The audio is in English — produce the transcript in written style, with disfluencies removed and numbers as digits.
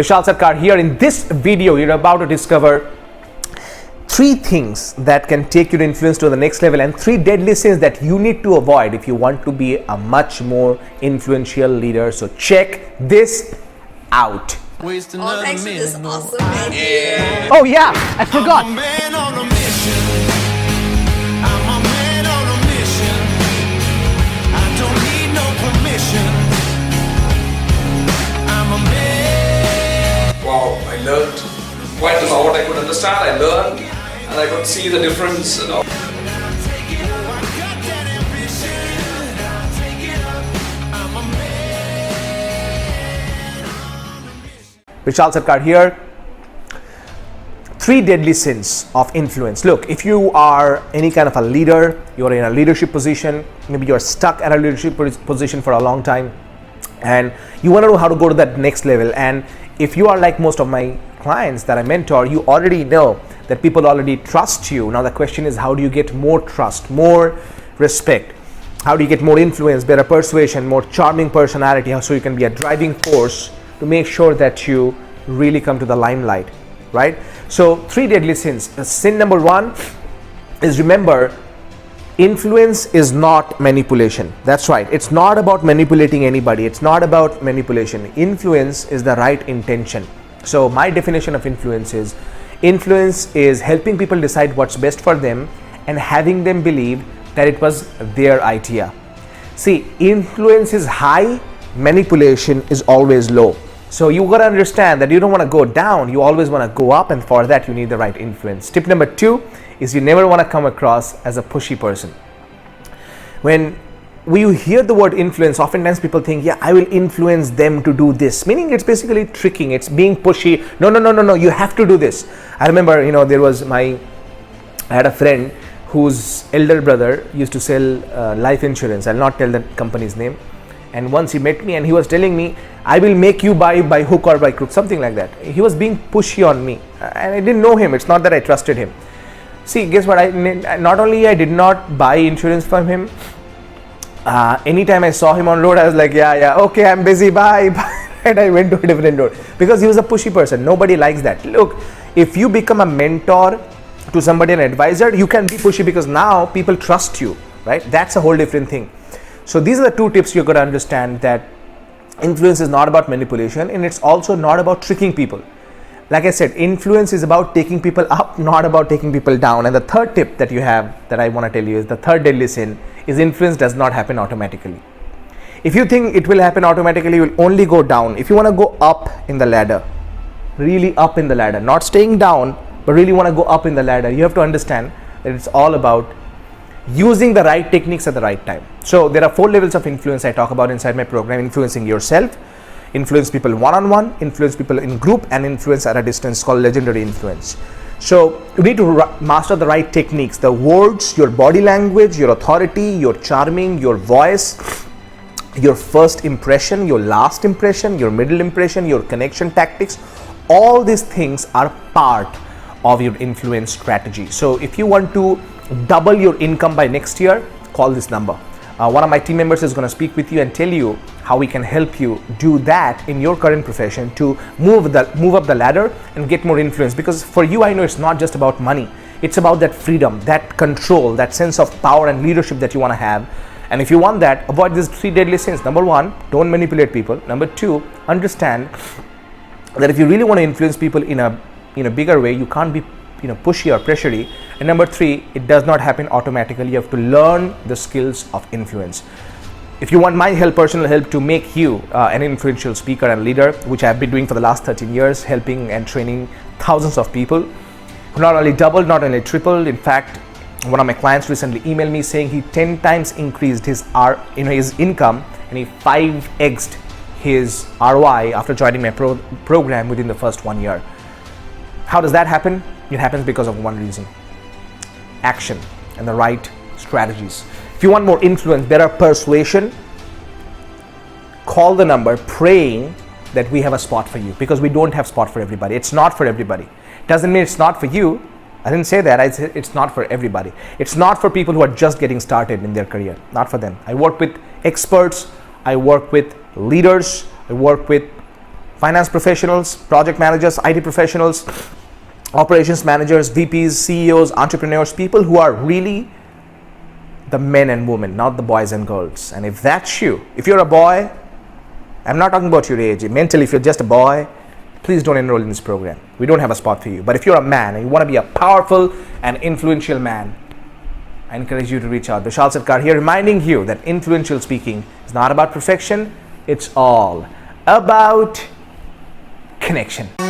Vishal Sarkar here. In this video, you're about to discover 3 things that can take your influence to the next level and 3 deadly sins that you need to avoid if you want to be a much more influential leader. So check this out. Thanks for this awesome idea. Oh yeah, I forgot. I'm a man on a mission. I'm a man on a mission. I don't need no permission. I'm a man. Wow, I learned quite a lot. I could understand, I learned, and I could see the difference. Vishal Sarkar here. 3 deadly sins of influence. Look, if you are any kind of a leader, you're in a leadership position, maybe you're stuck at a leadership position for a long time, and you want to know how to go to that next level. And if you are like most of my clients that I mentor, you already know that people already trust you. Now the question is, how do you get more trust, more respect? How do you get more influence, better persuasion, more charming personality, so you can be a driving force to make sure that you really come to the limelight, right? So 3 deadly sins. Sin number 1 is, remember, influence is not manipulation. That's right. It's not about manipulating anybody. It's not about manipulation. Influence is the right intention. So my definition of influence is helping people decide what's best for them and having them believe that it was their idea. See, influence is high, manipulation is always low. So you got to understand that you don't want to go down, you always want to go up, and for that you need the right influence. Tip number 2 is you never want to come across as a pushy person. When you hear the word influence, oftentimes people think, yeah, I will influence them to do this, meaning it's basically tricking, it's being pushy. No, you have to do this. I remember, I had a friend whose elder brother used to sell life insurance. I'll not tell the company's name. And once he met me and he was telling me, I will make you buy by hook or by crook, something like that. He was being pushy on me and I didn't know him. It's not that I trusted him. See, guess what? Not only I did not buy insurance from him, anytime I saw him on road, I was like, yeah, okay, I'm busy, bye. And I went to a different road because he was a pushy person. Nobody likes that. Look, if you become a mentor to somebody, an advisor, you can be pushy because now people trust you, right? That's a whole different thing. So these are the 2 tips you're going to understand, that influence is not about manipulation and it's also not about tricking people. Like I said, influence is about taking people up, not about taking people down. And the 3rd tip that you have that I want to tell you is the 3rd deadly sin is influence does not happen automatically. If you think it will happen automatically, you will only go down. If you want to go up in the ladder, really up in the ladder, not staying down, but really want to go up in the ladder, you have to understand that it's all about using the right techniques at the right time. So there are 4 levels of influence I talk about inside my program: influencing yourself, influence people one-on-one, influence people in group, and influence at a distance, called legendary influence. So you need to master the right techniques, the words, your body language, your authority, your charming, your voice, your first impression, your last impression, your middle impression, your connection tactics. All these things are part of your influence strategy. So if you want to double your income by next year, call this number. One of my team members is going to speak with you and tell you how we can help you do that in your current profession to move up the ladder and get more influence. Because for you, I know it's not just about money. It's about that freedom, that control, that sense of power and leadership that you want to have. And if you want that, avoid these 3 deadly sins. Number 1, don't manipulate people. Number 2, understand that if you really want to influence people in a bigger way, you can't be pushy or pressury. And number 3, it does not happen automatically. You have to learn the skills of influence. If you want my help, personal help, to make you an influential speaker and leader, which I've been doing for the last 13 years, helping and training thousands of people, not only doubled, not only tripled. In fact, one of my clients recently emailed me saying he 10 times increased his income and he 5x'd his ROI after joining my program within the first 1 year. How does that happen? It happens because of one reason: action and the right strategies. If you want more influence, better persuasion, call the number praying that we have a spot for you, because we don't have spot for everybody. It's not for everybody. Doesn't mean it's not for you. I didn't say that. I said it's not for everybody. It's not for people who are just getting started in their career. Not for them. I work with experts. I work with leaders. I work with finance professionals, project managers, IT professionals, operations managers, VPs, CEOs, entrepreneurs, people who are really the men and women, not the boys and girls. And if that's you, if you're a boy, I'm not talking about your age. Mentally, if you're just a boy, please don't enroll in this program. We don't have a spot for you. But if you're a man and you want to be a powerful and influential man, I encourage you to reach out. Vishal Sarkar here, reminding you that influential speaking is not about perfection. It's all about connection.